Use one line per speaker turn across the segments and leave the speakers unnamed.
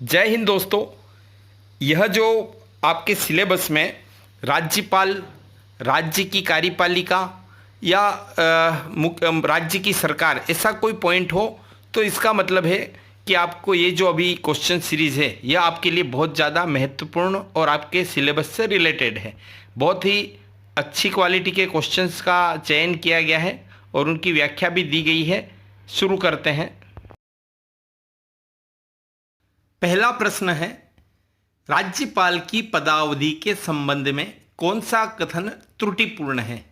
जय हिंद दोस्तों। यह जो आपके सिलेबस में राज्यपाल, राज्य की कार्यपालिका या राज्य की सरकार ऐसा कोई पॉइंट हो तो इसका मतलब है कि आपको ये जो अभी क्वेश्चन सीरीज़ है यह आपके लिए बहुत ज़्यादा महत्वपूर्ण और आपके सिलेबस से रिलेटेड है। बहुत ही अच्छी क्वालिटी के क्वेश्चंस का चयन किया गया है और उनकी व्याख्या भी दी गई है। शुरू करते हैं। पहला प्रश्न है, राज्यपाल की पदावधि के संबंध में कौन सा कथन त्रुटिपूर्ण है।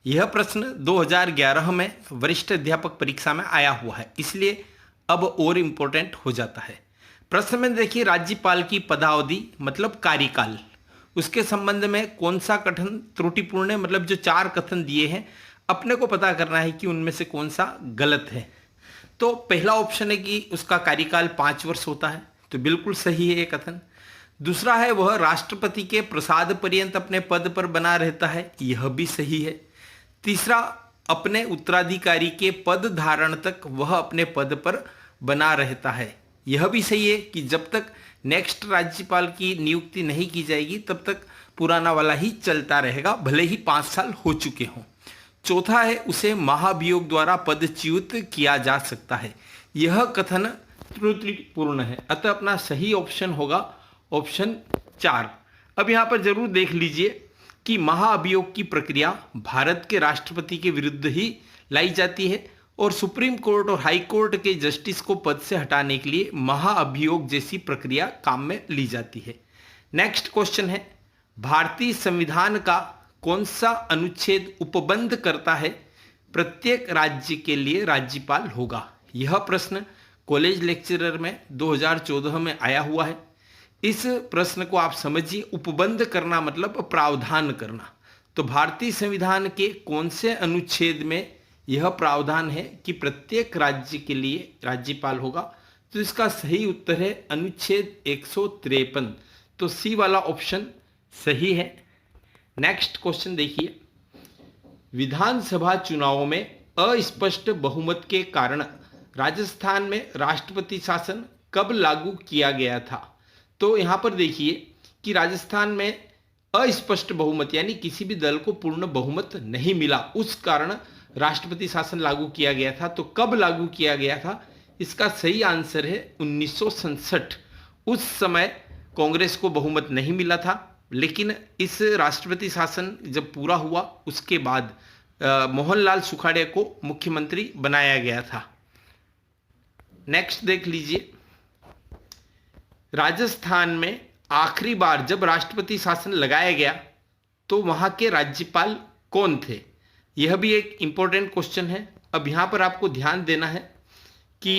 यह प्रश्न 2011 में वरिष्ठ अध्यापक परीक्षा में आया हुआ है, इसलिए अब और इम्पोर्टेंट हो जाता है। प्रश्न में देखिए, राज्यपाल की पदावधि मतलब कार्यकाल, उसके संबंध में कौन सा कथन त्रुटिपूर्ण है। मतलब जो 4 कथन दिए हैं अपने को पता करना है कि उनमें से कौन सा गलत है। तो पहला ऑप्शन है कि उसका कार्यकाल 5 वर्ष होता है, तो बिल्कुल सही है ये कथन। दूसरा है वह राष्ट्रपति के प्रसाद पर्यंत अपने पद पर बना रहता है, यह भी सही है। तीसरा, अपने उत्तराधिकारी के पद धारण तक वह अपने पद पर बना रहता है, यह भी सही है कि जब तक नेक्स्ट राज्यपाल की नियुक्ति नहीं की जाएगी तब तक पुराना वाला ही चलता रहेगा, भले ही 5 साल हो चुके हों। चौथा है उसे महाभियोग द्वारा पदच्युत किया जा सकता है, यह कथन त्रुटिपूर्ण है, अतः अपना सही ऑप्शन होगा ऑप्शन 4। अब यहाँ पर जरूर देख लीजिए कि महाअभियोग की प्रक्रिया भारत के राष्ट्रपति के विरुद्ध ही लाई जाती है और सुप्रीम कोर्ट और हाई कोर्ट के जस्टिस को पद से हटाने के लिए महाअभियोग जैसी प्रक्रिया काम में ली जाती है। नेक्स्ट क्वेश्चन है, भारतीय संविधान का कौन सा अनुच्छेद उपबंध करता है प्रत्येक राज्य के लिए राज्यपाल होगा। यह प्रश्न कॉलेज लेक्चरर में 2014 में आया हुआ है। इस प्रश्न को आप समझिए, उपबंध करना मतलब प्रावधान करना। तो भारतीय संविधान के कौन से अनुच्छेद में यह प्रावधान है कि प्रत्येक राज्य के लिए राज्यपाल होगा। तो इसका सही उत्तर है अनुच्छेद 153, तो सी वाला ऑप्शन सही है। नेक्स्ट क्वेश्चन देखिए, विधानसभा चुनावों में अस्पष्ट बहुमत के कारण राजस्थान में राष्ट्रपति शासन कब लागू किया गया था। तो यहाँ पर देखिए कि राजस्थान में अस्पष्ट बहुमत यानी किसी भी दल को पूर्ण बहुमत नहीं मिला, उस कारण राष्ट्रपति शासन लागू किया गया था। तो कब लागू किया गया था, इसका सही आंसर है 1967। उस समय कांग्रेस को बहुमत नहीं मिला था, लेकिन इस राष्ट्रपति शासन जब पूरा हुआ उसके बाद मोहनलाल सुखाड़िया को मुख्यमंत्री बनाया गया था। नेक्स्ट देख लीजिए, राजस्थान में आखिरी बार जब राष्ट्रपति शासन लगाया गया तो वहां के राज्यपाल कौन थे। यह भी एक इंपॉर्टेंट क्वेश्चन है। अब यहां पर आपको ध्यान देना है कि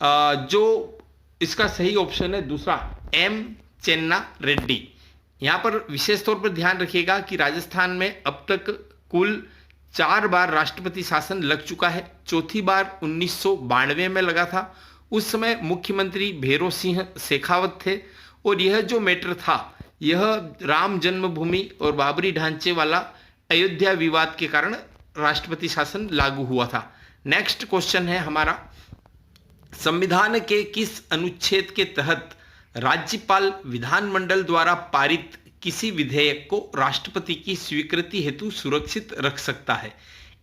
जो इसका सही ऑप्शन है दूसरा, एम चेन्ना रेड्डी। यहां पर विशेष तौर पर ध्यान रखिएगा कि राजस्थान में अब तक कुल 4 बार राष्ट्रपति शासन लग चुका है। चौथी बार 1992 में लगा था, उस समय मुख्यमंत्री भैरों सिंह शेखावत थे और यह जो मैटर था यह राम जन्मभूमि और बाबरी ढांचे वाला अयोध्या विवाद के कारण राष्ट्रपति शासन लागू हुआ था। नेक्स्ट क्वेश्चन है हमारा, संविधान के किस अनुच्छेद के तहत राज्यपाल विधानमंडल द्वारा पारित किसी विधेयक को राष्ट्रपति की स्वीकृति हेतु सुरक्षित रख सकता है।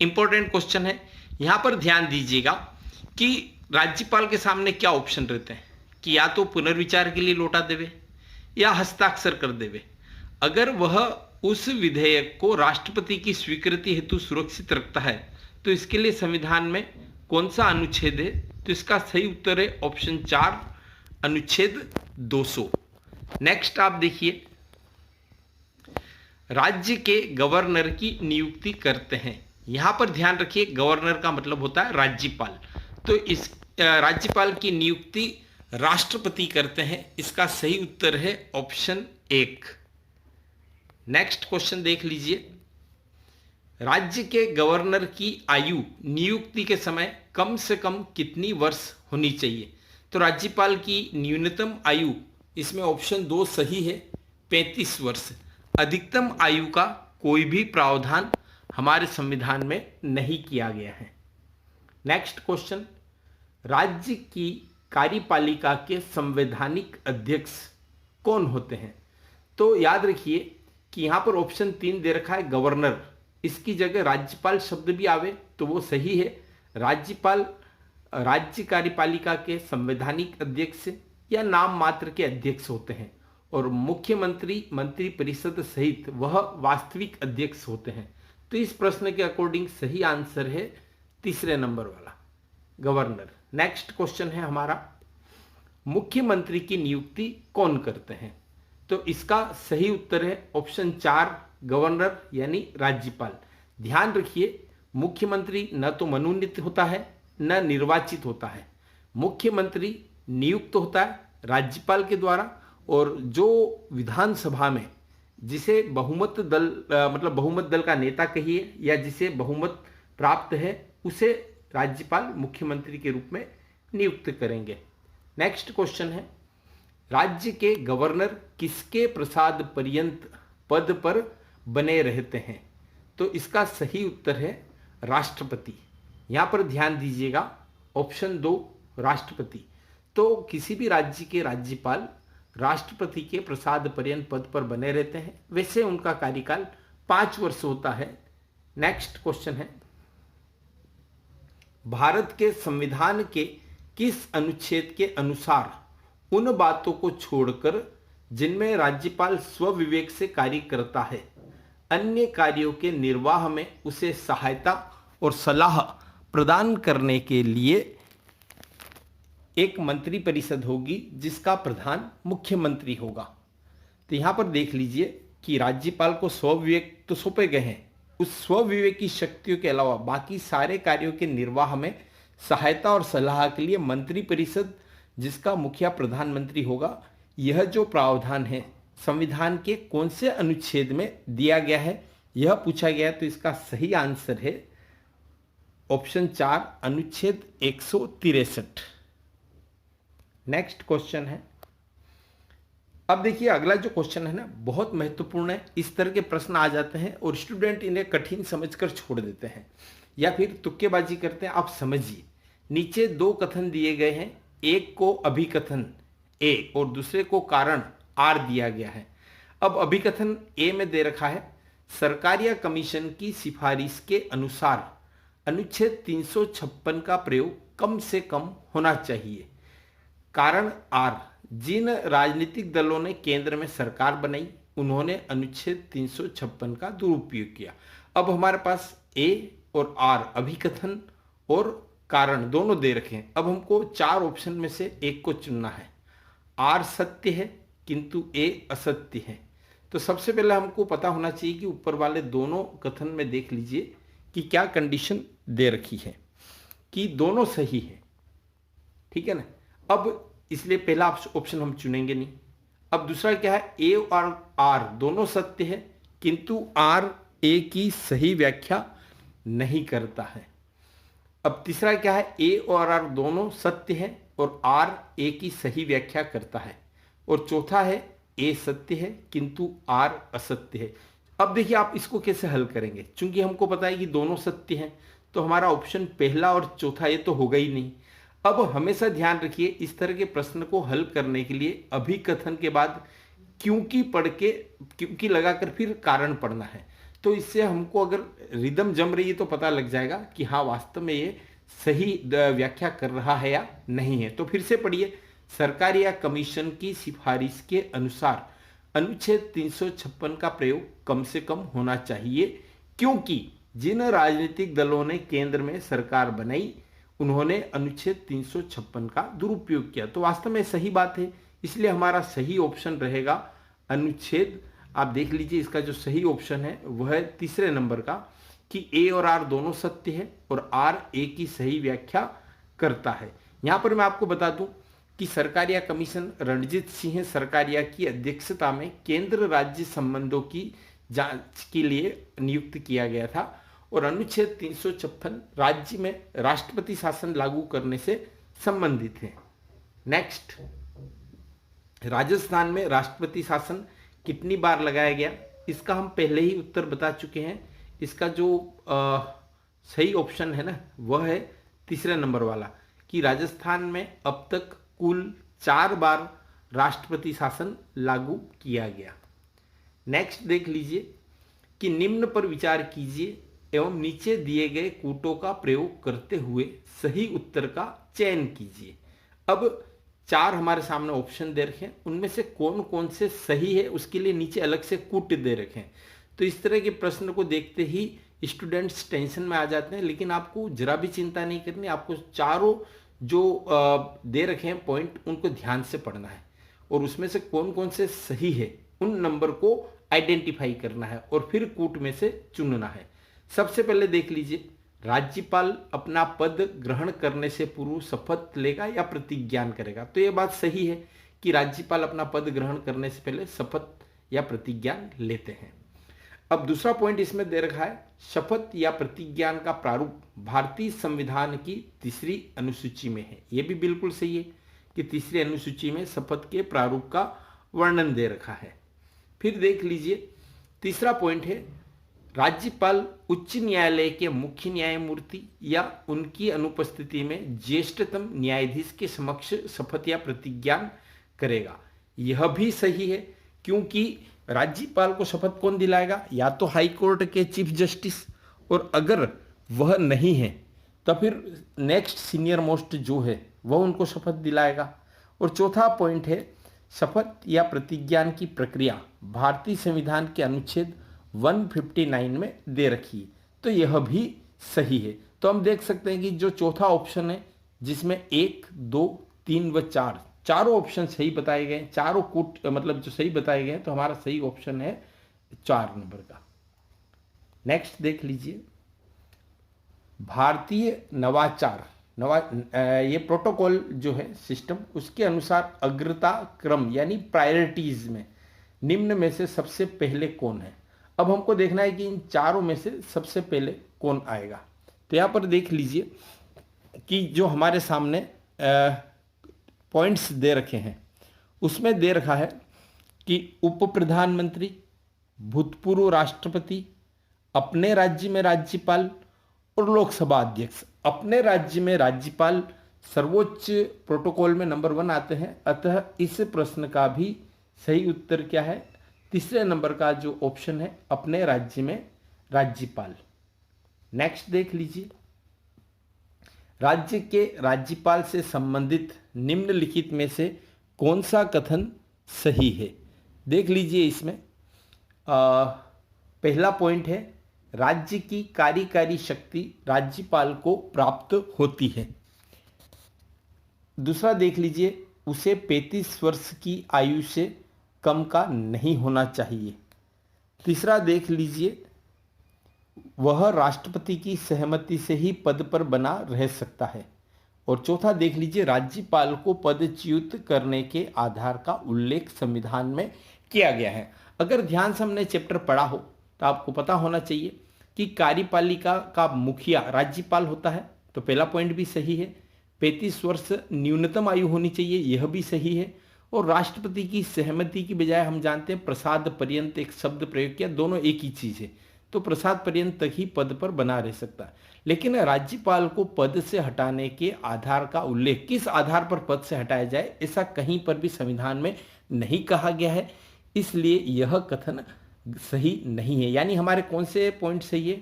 इंपॉर्टेंट क्वेश्चन है। यहां पर ध्यान दीजिएगा कि राज्यपाल के सामने क्या ऑप्शन रहते हैं कि या तो पुनर्विचार के लिए लौटा देवे या हस्ताक्षर कर देवे। अगर वह उस विधेयक को राष्ट्रपति की स्वीकृति हेतु सुरक्षित रखता है तो इसके लिए संविधान में कौन सा अनुच्छेद है। तो इसका सही उत्तर है ऑप्शन 4, अनुच्छेद 200। नेक्स्ट आप देखिए, राज्य के गवर्नर की नियुक्ति करते हैं। यहां पर ध्यान रखिए, गवर्नर का मतलब होता है राज्यपाल, तो इस राज्यपाल की नियुक्ति राष्ट्रपति करते हैं। इसका सही उत्तर है ऑप्शन 1। नेक्स्ट क्वेश्चन देख लीजिए, राज्य के गवर्नर की आयु नियुक्ति के समय कम से कम कितनी वर्ष होनी चाहिए। तो राज्यपाल की न्यूनतम आयु, इसमें ऑप्शन 2 सही है, 35 वर्ष। अधिकतम आयु का कोई भी प्रावधान हमारे संविधान में नहीं किया गया है। नेक्स्ट क्वेश्चन, राज्य की कार्यपालिका के संवैधानिक अध्यक्ष कौन होते हैं? तो याद रखिए कि यहाँ पर ऑप्शन 3 दे रखा है गवर्नर, इसकी जगह राज्यपाल शब्द भी आवे तो वो सही है। राज्यपाल राज्य कार्यपालिका के संवैधानिक अध्यक्ष या नाम मात्र के अध्यक्ष होते हैं, और मुख्यमंत्री मंत्रिपरिषद सहित वह वास्तविक अध्यक्ष होते हैं। तो इस प्रश्न के अकॉर्डिंग सही आंसर है तीसरे नंबर वाला, गवर्नर। नेक्स्ट क्वेश्चन है हमारा, मुख्यमंत्री की नियुक्ति कौन करते हैं? तो इसका सही उत्तर है ऑप्शन 4 गवर्नर यानी राज्यपाल। ध्यान रखिए, मुख्यमंत्री न तो मनोनीत होता है न निर्वाचित होता है। मुख्यमंत्री नियुक्त होता है राज्यपाल के द्वारा, और जो विधानसभा में जिसे बहुमत दल मतलब बहुमत दल का नेता कहिए या जिसे बहुमत प्राप्त है, उसे राज्यपाल मुख्यमंत्री के रूप में नियुक्त करेंगे। नेक्स्ट क्वेश्चन है, राज्य के गवर्नर किसके प्रसाद पर्यंत पद पर बने रहते हैं? तो इसका सही उत्तर है राष्ट्रपति। यहाँ पर ध्यान दीजिएगा, ऑप्शन 2 राष्ट्रपति। तो किसी भी राज्य के राज्यपाल राष्ट्रपति के प्रसाद पर्यंत पद पर बने रहते हैं। वैसे उनका कार्यकाल 5 वर्ष होता है। नेक्स्ट क्वेश्चन है, भारत के संविधान के किस अनुच्छेद के अनुसार उन बातों को छोड़कर जिनमें राज्यपाल स्वविवेक से कार्य करता है, अन्य कार्यों के निर्वाह में उसे सहायता और सलाह प्रदान करने के लिए एक मंत्रिपरिषद होगी जिसका प्रधान मुख्यमंत्री होगा? तो यहाँ पर देख लीजिए कि राज्यपाल को स्वविवेक तो सौंपे गए हैं, उस स्वविवेक की शक्तियों के अलावा बाकी सारे कार्यों के निर्वाह में सहायता और सलाह के लिए मंत्रिपरिषद जिसका मुखिया प्रधानमंत्री होगा। यह जो प्रावधान है संविधान के कौन से अनुच्छेद में दिया गया है, यह पूछा गया है। तो इसका सही आंसर है ऑप्शन 4 अनुच्छेद 163। नेक्स्ट क्वेश्चन है, अब देखिए अगला जो क्वेश्चन है ना बहुत महत्वपूर्ण है। इस तरह के प्रश्न आ जाते हैं और स्टूडेंट इन्हें कठिन समझकर छोड़ देते हैं या फिर तुक्केबाजी करते हैं। आप समझिए, नीचे 2 कथन दिए गए हैं, एक को अभिकथन ए और दूसरे को कारण आर दिया गया है। अब अभिकथन ए में दे रखा है, सरकारिया कमीशन की सिफारिश के अनुसार अनुच्छेद 356 का प्रयोग कम से कम होना चाहिए। कारण आर, जिन राजनीतिक दलों ने केंद्र में सरकार बनाई उन्होंने अनुच्छेद 356 का दुरुपयोग किया। अब हमारे पास ए और आर अभिकथन और कारण दोनों दे रखे हैं। अब हमको 4 ऑप्शन में से एक को चुनना है। आर सत्य है किंतु ए असत्य है। तो सबसे पहले हमको पता होना चाहिए कि ऊपर वाले दोनों कथन में देख लीजिए कि क्या कंडीशन दे रखी है कि दोनों सही है, ठीक है ना। अब इसलिए पहला ऑप्शन हम चुनेंगे नहीं। अब दूसरा क्या है, ए और आर दोनों सत्य है किंतु आर ए की सही व्याख्या नहीं करता है। अब तीसरा क्या है, ए और आर दोनों सत्य है और आर ए की सही व्याख्या करता है। और चौथा है ए सत्य है किंतु आर असत्य है। अब देखिए आप इसको कैसे हल करेंगे, चूंकि हमको पता है कि दोनों सत्य हैं तो हमारा ऑप्शन पहला और चौथा ये तो होगा ही नहीं। अब हमेशा ध्यान रखिए, इस तरह के प्रश्न को हल करने के लिए अभिकथन के बाद क्योंकि पढ़ के क्योंकि लगाकर फिर कारण पढ़ना है। तो इससे हमको अगर रिदम जम रही है तो पता लग जाएगा कि हाँ वास्तव में ये सही व्याख्या कर रहा है या नहीं है। तो फिर से पढ़िए, सरकारिया कमीशन की सिफारिश के अनुसार अनुच्छेद 356 का प्रयोग कम से कम होना चाहिए क्योंकि जिन राजनीतिक दलों ने केंद्र में सरकार बनाई उन्होंने अनुच्छेद 356 का दुरुपयोग किया। तो वास्तव में सही बात है, इसलिए हमारा सही ऑप्शन रहेगा अनुच्छेद, आप देख लीजिए इसका जो सही ऑप्शन है वह है तीसरे नंबर का कि ए और आर दोनों सत्य है और आर ए की सही व्याख्या करता है। यहाँ पर मैं आपको बता दूं कि सरकारिया कमीशन रणजीत सिंह सरकारिया की अध्यक्षता में केंद्र राज्य संबंधों की जांच के लिए नियुक्त किया गया था और अनुच्छेद 356 राज्य में राष्ट्रपति शासन लागू करने से संबंधित है। नेक्स्ट, राजस्थान में राष्ट्रपति शासन कितनी बार लगाया गया, इसका हम पहले ही उत्तर बता चुके हैं। इसका जो सही ऑप्शन है ना वह है तीसरे नंबर वाला, कि राजस्थान में अब तक कुल 4 बार राष्ट्रपति शासन लागू किया गया। नेक्स्ट देख लीजिए कि निम्न पर विचार कीजिए एवं नीचे दिए गए कूटों का प्रयोग करते हुए सही उत्तर का चयन कीजिए। अब 4 हमारे सामने ऑप्शन दे रखे हैं, उनमें से कौन कौन से सही है उसके लिए नीचे अलग से कूट दे रखे हैं। तो इस तरह के प्रश्न को देखते ही स्टूडेंट्स टेंशन में आ जाते हैं, लेकिन आपको जरा भी चिंता नहीं करनी। आपको चारों जो दे रखे हैं पॉइंट उनको ध्यान से पढ़ना है और उसमें से कौन कौन से सही है उन नंबर को आइडेंटिफाई करना है और फिर कूट में से चुनना है। सबसे पहले देख लीजिए, राज्यपाल अपना पद ग्रहण करने से पूर्व शपथ लेगा या प्रतिज्ञान करेगा। तो यह बात सही है कि राज्यपाल अपना पद ग्रहण करने से पहले शपथ या प्रतिज्ञान लेते हैं। अब दूसरा पॉइंट इसमें दे रखा है, शपथ या प्रतिज्ञान का प्रारूप भारतीय संविधान की 3री अनुसूची में है। यह भी बिल्कुल सही है कि 3री अनुसूची में शपथ के प्रारूप का वर्णन दे रखा है। फिर देख लीजिए, तीसरा पॉइंट है, राज्यपाल उच्च न्यायालय के मुख्य न्यायमूर्ति या उनकी अनुपस्थिति में ज्येष्ठतम न्यायाधीश के समक्ष शपथ या प्रतिज्ञान करेगा। यह भी सही है क्योंकि राज्यपाल को शपथ कौन दिलाएगा, या तो हाई कोर्ट के चीफ जस्टिस, और अगर वह नहीं है तो फिर नेक्स्ट सीनियर मोस्ट जो है वह उनको शपथ दिलाएगा। और चौथा पॉइंट है, शपथ या प्रतिज्ञान की प्रक्रिया भारतीय संविधान के अनुच्छेद 159 में दे रखी है। तो यह भी सही है। तो हम देख सकते हैं कि जो चौथा ऑप्शन है जिसमें 1, 2, 3 व 4 चारों ऑप्शन सही बताए गए, चारों कूट मतलब जो सही बताए गए हैं, तो हमारा सही ऑप्शन है 4 नंबर का। नेक्स्ट देख लीजिए, भारतीय नवाचार ये प्रोटोकॉल जो है सिस्टम, उसके अनुसार अग्रता क्रम यानी प्रायोरिटीज में निम्न में से सबसे पहले कौन है। अब हमको देखना है कि इन चारों में से सबसे पहले कौन आएगा। तो यहाँ पर देख लीजिए कि जो हमारे सामने पॉइंट्स दे रखे हैं उसमें दे रखा है कि उप प्रधानमंत्री, भूतपूर्व राष्ट्रपति, अपने राज्य में राज्यपाल और लोकसभा अध्यक्ष। अपने राज्य में राज्यपाल सर्वोच्च प्रोटोकॉल में नंबर 1 आते हैं, अतः इस प्रश्न का भी सही उत्तर क्या है, तीसरे नंबर का जो ऑप्शन है, अपने राज्य में राज्यपाल। नेक्स्ट देख लीजिए, राज्य के राज्यपाल से संबंधित निम्नलिखित में से कौन सा कथन सही है। देख लीजिए, इसमें पहला पॉइंट है, राज्य की कार्यकारी शक्ति राज्यपाल को प्राप्त होती है। दूसरा देख लीजिए, उसे 35 वर्ष की आयु से कम का नहीं होना चाहिए। तीसरा देख लीजिए, वह राष्ट्रपति की सहमति से ही पद पर बना रह सकता है। और चौथा देख लीजिए, राज्यपाल को पदच्युत करने के आधार का उल्लेख संविधान में किया गया है। अगर ध्यान से हमने चैप्टर पढ़ा हो तो आपको पता होना चाहिए कि कार्यपालिका का मुखिया राज्यपाल होता है। तो पहला पॉइंट भी सही है। 35 वर्ष न्यूनतम आयु होनी चाहिए, यह भी सही है। और राष्ट्रपति की सहमति की बजाय हम जानते हैं प्रसाद पर्यंत एक शब्द प्रयोग किया, दोनों एक ही चीज है। तो प्रसाद पर्यंत तक ही पद पर बना रह सकता है। लेकिन राज्यपाल को पद से हटाने के आधार का उल्लेख, किस आधार पर पद से हटाया जाए, ऐसा कहीं पर भी संविधान में नहीं कहा गया है। इसलिए यह कथन सही नहीं है। यानी हमारे कौन से पॉइंट सही है,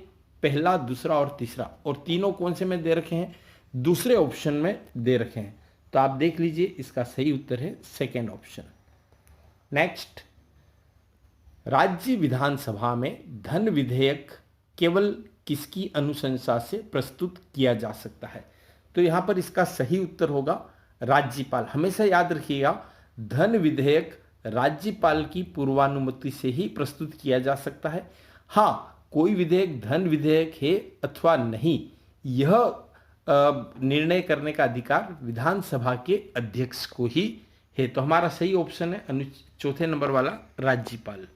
पहला, दूसरा और तीसरा, और तीनों कौन से में दे रखे हैं, दूसरे ऑप्शन में दे रखे हैं। तो आप देख लीजिए, इसका सही उत्तर है सेकेंड ऑप्शन। नेक्स्ट, राज्य विधानसभा में धन विधेयक केवल किसकी अनुशंसा से प्रस्तुत किया जा सकता है। तो यहां पर इसका सही उत्तर होगा राज्यपाल। हमेशा याद रखिएगा, धन विधेयक राज्यपाल की पूर्वानुमति से ही प्रस्तुत किया जा सकता है। हाँ, कोई विधेयक धन विधेयक है अथवा नहीं, यह निर्णय करने का अधिकार विधानसभा के अध्यक्ष को ही है। तो हमारा सही ऑप्शन है चौथे नंबर वाला राज्यपाल।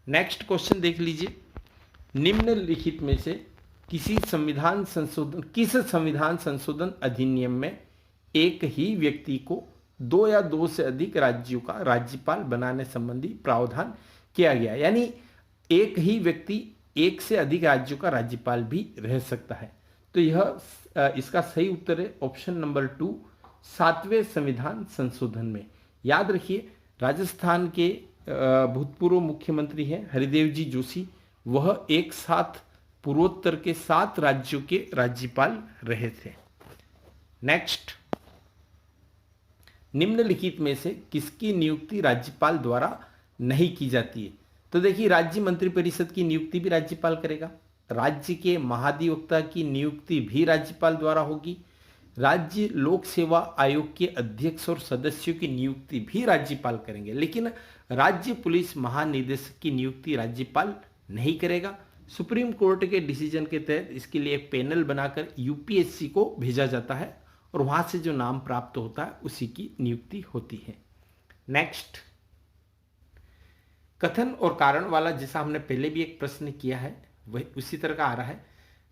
नेक्स्ट क्वेश्चन देख लीजिए, निम्नलिखित में से किस संविधान संशोधन अधिनियम में एक ही व्यक्ति को 2 या 2 से अधिक राज्यों का राज्यपाल बनाने संबंधी प्रावधान किया गया। यानी एक ही व्यक्ति एक से अधिक राज्यों का राज्यपाल भी रह सकता है। तो इसका सही उत्तर है ऑप्शन नंबर 2, 7वें संविधान संशोधन में। याद रखिए, राजस्थान के भूतपूर्व मुख्यमंत्री हैं हरिदेव जी जोशी, वह एक साथ पूर्वोत्तर के 7 राज्यों के राज्यपाल रहे थे। नेक्स्ट, निम्नलिखित में से किसकी नियुक्ति राज्यपाल द्वारा नहीं की जाती है? तो देखिए, राज्य मंत्रिपरिषद की नियुक्ति भी राज्यपाल करेगा, राज्य के महाधिवक्ता की नियुक्ति भी राज्यपाल द्वारा होगी, राज्य लोक सेवा आयोग के अध्यक्ष और सदस्यों की नियुक्ति भी राज्यपाल करेंगे, लेकिन राज्य पुलिस महानिदेशक की नियुक्ति राज्यपाल नहीं करेगा। सुप्रीम कोर्ट के डिसीजन के तहत इसके लिए एक पैनल बनाकर यूपीएससी को भेजा जाता है और वहां से जो नाम प्राप्त होता है उसी की नियुक्ति होती है। नेक्स्ट, कथन और कारण वाला, जैसा हमने पहले भी एक प्रश्न किया है वही उसी तरह का आ रहा है।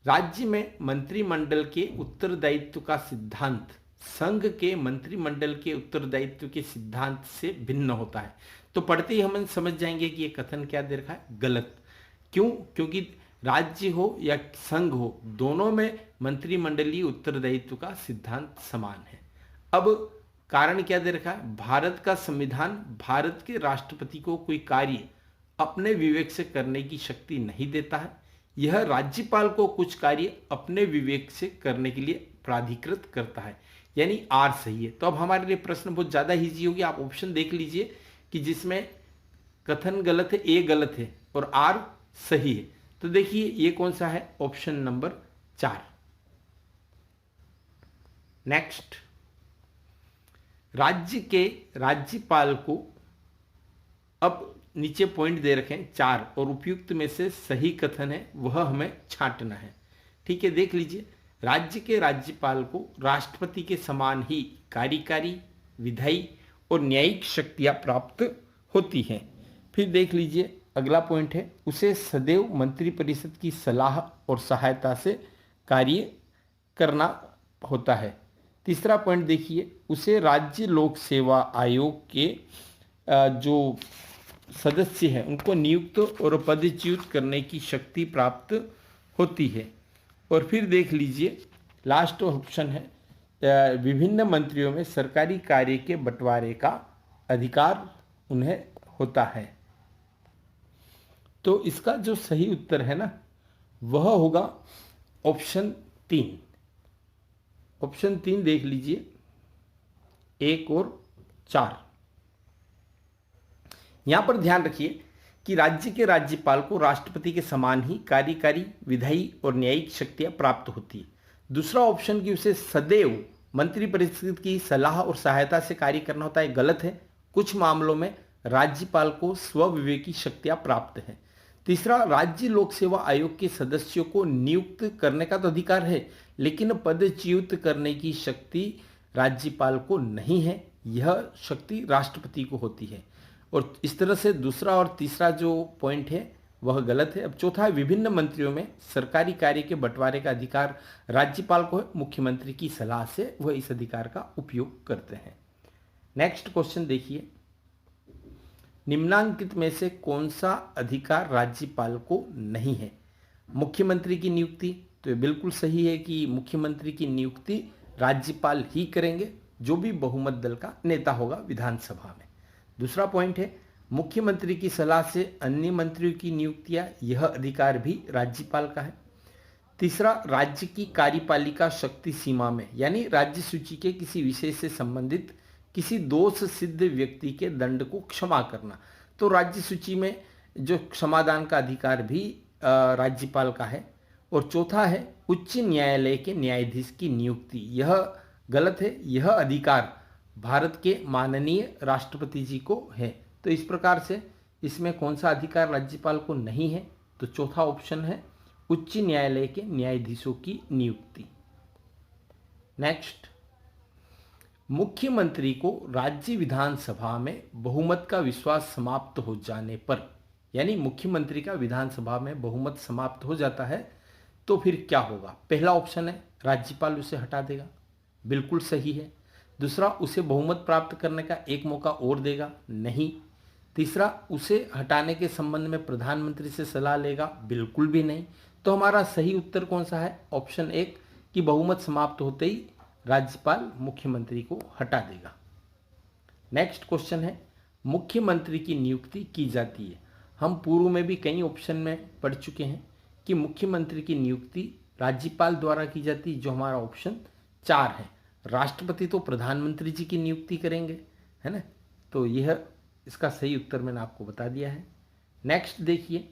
राज्य में मंत्रिमंडल के उत्तरदायित्व का सिद्धांत संघ के मंत्रिमंडल के उत्तरदायित्व के सिद्धांत से भिन्न होता है। तो पढ़ते ही हम समझ जाएंगे कि ये कथन क्या दे रखा है, गलत। क्यों? क्योंकि राज्य हो या संघ हो, दोनों में मंत्रिमंडलीय उत्तरदायित्व का सिद्धांत समान है। अब कारण क्या दे रखा है, भारत का संविधान भारत के राष्ट्रपति को कोई कार्य अपने विवेक से करने की शक्ति नहीं देता है, यह राज्यपाल को कुछ कार्य अपने विवेक से करने के लिए प्राधिकृत करता है, यानी आर सही है। तो अब हमारे लिए प्रश्न बहुत ज़्यादा ईजी होगी। आप ऑप्शन देख लीजिए कि जिसमें कथन गलत है, ए गलत है और आर सही है। तो देखिए ये कौन सा है, ऑप्शन नंबर 4। नेक्स्ट, राज्य के राज्यपाल को, अब नीचे पॉइंट दे रखे हैं 4 और उपयुक्त में से सही कथन है वह हमें छांटना है। ठीक है, देख लीजिए, राज्य के राज्यपाल को राष्ट्रपति के समान ही कार्यकारी, विधायी और न्यायिक शक्तियां प्राप्त होती हैं। फिर देख लीजिए अगला पॉइंट है, उसे सदैव मंत्रिपरिषद की सलाह और सहायता से कार्य करना होता है। तीसरा पॉइंट देखिए, उसे राज्य लोक सेवा आयोग के जो सदस्य हैं उनको नियुक्त और पदच्युत करने की शक्ति प्राप्त होती है। और फिर देख लीजिए लास्ट ऑप्शन है, विभिन्न मंत्रियों में सरकारी कार्य के बंटवारे का अधिकार उन्हें होता है। तो इसका जो सही उत्तर है ना, वह होगा ऑप्शन 3। ऑप्शन 3 देख लीजिए, 1 और 4। यहां पर ध्यान रखिए कि राज्य के राज्यपाल को राष्ट्रपति के समान ही कार्यकारी, विधायी और न्यायिक शक्तियां प्राप्त होती है। दूसरा ऑप्शन की उसे सदैव मंत्रिपरिषद की सलाह और सहायता से कार्य करना होता है, गलत है। कुछ मामलों में राज्यपाल को स्वविवेकी शक्तियां प्राप्त हैं। तीसरा, राज्य लोक सेवा आयोग के सदस्यों को नियुक्त करने का तो अधिकार है, लेकिन पदच्युत करने की शक्ति राज्यपाल को नहीं है, यह शक्ति राष्ट्रपति को होती है। और इस तरह से दूसरा और तीसरा जो पॉइंट है वह गलत है। अब चौथा, विभिन्न मंत्रियों में सरकारी कार्य के बंटवारे का अधिकार राज्यपाल को है, मुख्यमंत्री की सलाह से वह इस अधिकार का उपयोग करते हैं। नेक्स्ट क्वेश्चन देखिए, निम्नांकित में से कौन सा अधिकार राज्यपाल को नहीं है? मुख्यमंत्री की नियुक्ति, तो ये बिल्कुल सही है कि मुख्यमंत्री की नियुक्ति राज्यपाल ही करेंगे, जो भी बहुमत दल का नेता होगा विधानसभा में। दूसरा पॉइंट है, मुख्यमंत्री की सलाह से अन्य मंत्रियों की नियुक्तियां, यह अधिकार भी राज्यपाल का है। तीसरा, राज्य की कार्यपालिका शक्ति सीमा में, यानी राज्य सूची के किसी विषय से संबंधित किसी दोष सिद्ध व्यक्ति के दंड को क्षमा करना, तो राज्य सूची में जो क्षमादान का अधिकार भी राज्यपाल का है। और चौथा है, उच्च न्यायालय के न्यायाधीश की नियुक्ति, यह गलत है, यह अधिकार भारत के माननीय राष्ट्रपति जी को है। तो इस प्रकार से इसमें कौन सा अधिकार राज्यपाल को नहीं है? तो चौथा ऑप्शन है उच्च न्यायालय के न्यायाधीशों की नियुक्ति। नेक्स्ट, मुख्यमंत्री को राज्य विधानसभा में बहुमत का विश्वास समाप्त हो जाने पर, यानी मुख्यमंत्री का विधानसभा में बहुमत समाप्त हो जाता है, तो फिर क्या होगा? पहला ऑप्शन है राज्यपाल उसे हटा देगा, बिल्कुल सही है। दूसरा, उसे बहुमत प्राप्त करने का एक मौका और देगा, नहीं। तीसरा, उसे हटाने के संबंध में प्रधानमंत्री से सलाह लेगा, बिल्कुल भी नहीं। तो हमारा सही उत्तर कौन सा है? ऑप्शन 1, कि बहुमत समाप्त होते ही राज्यपाल मुख्यमंत्री को हटा देगा। नेक्स्ट क्वेश्चन है, मुख्यमंत्री की नियुक्ति की जाती है। हम पूर्व में भी कई ऑप्शन में पढ़ चुके हैं कि मुख्यमंत्री की नियुक्ति राज्यपाल द्वारा की जाती है, जो हमारा ऑप्शन 4 है। राष्ट्रपति तो प्रधानमंत्री जी की नियुक्ति करेंगे, है ना। तो यह इसका सही उत्तर मैंने आपको बता दिया है। नेक्स्ट देखिए,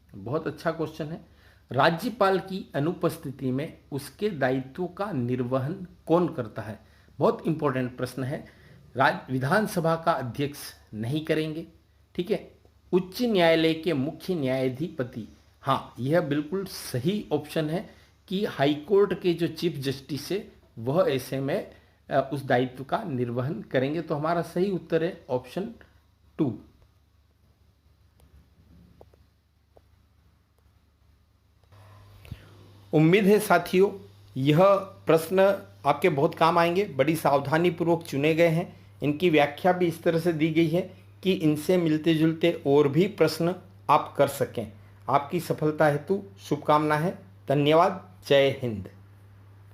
बहुत अच्छा क्वेश्चन है। राज्यपाल की अनुपस्थिति में उसके दायित्वों का निर्वहन कौन करता है? बहुत इंपॉर्टेंट प्रश्न है। विधानसभा का अध्यक्ष नहीं करेंगे, ठीक है। उच्च न्यायालय के मुख्य न्यायाधिपति, हाँ यह बिल्कुल सही ऑप्शन है कि हाईकोर्ट के जो चीफ जस्टिस है वह ऐसे में उस दायित्व का निर्वहन करेंगे। तो हमारा सही उत्तर है ऑप्शन 2। उम्मीद है साथियों यह प्रश्न आपके बहुत काम आएंगे। बड़ी सावधानी पूर्वक चुने गए हैं। इनकी व्याख्या भी इस तरह से दी गई है कि इनसे मिलते जुलते और भी प्रश्न आप कर सकें। आपकी सफलता हेतु शुभकामना है। धन्यवाद। जय हिंद।